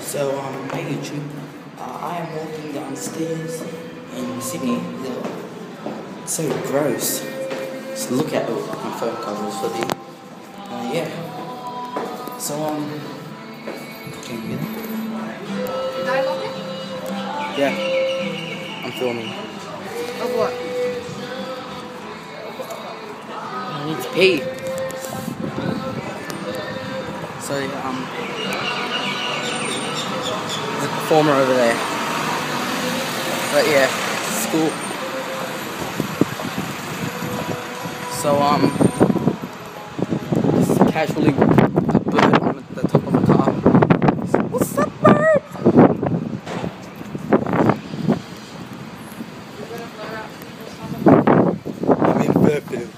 So, hey YouTube, I am walking downstairs in Sydney. It's so gross. Just look at my phone covers for the, yeah. So, can you hear that? Yeah, I'm filming. Of what? I need to pee. So, there's a performer over there. But yeah, school. So, just casually a bird on the top of a car. What's up, bird? I'm infected.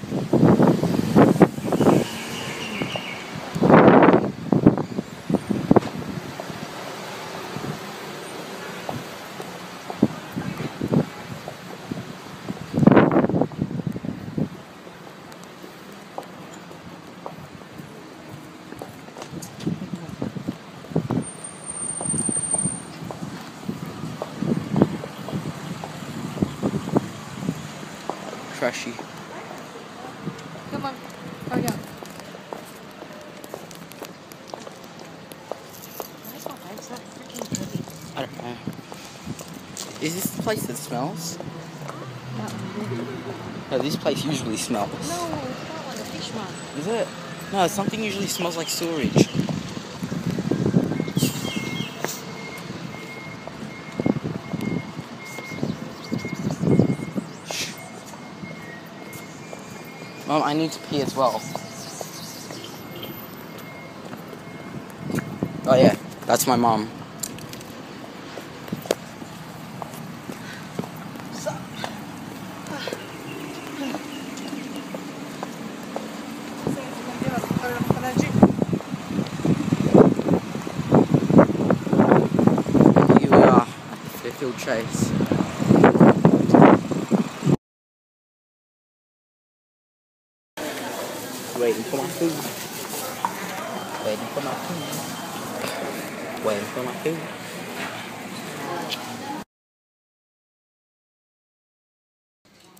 Trashy. Come on, hurry up. Why is my bag so freaking heavy? I don't know. Is this the place that smells? No, this place usually smells. No, it's not like a fish one. Is it? No, something usually smells like sewerage. Shh. Mom, I need to pee as well. Oh yeah, that's my mom. Here we are, Fairfield Chase. Waiting for my food. Waiting for my food. Waiting for my food.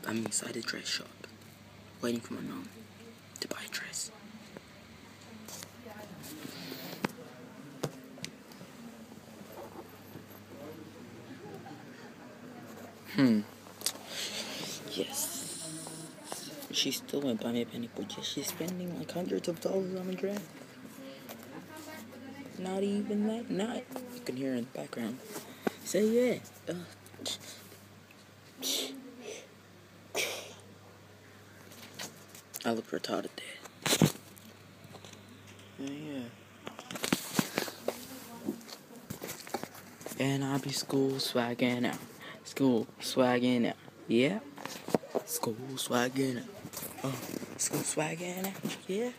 I'm inside a dress shop, waiting for my mom to buy a dress. Yes. She still won't buy me a penny, but she's spending like hundreds of dollars on a dress. Not even that night. You can hear her in the background. Say yeah. I look retarded there. Yeah. And I be school swagging out. School swagging out. Yeah. School swagging out. Oh, school swagging out. Yeah.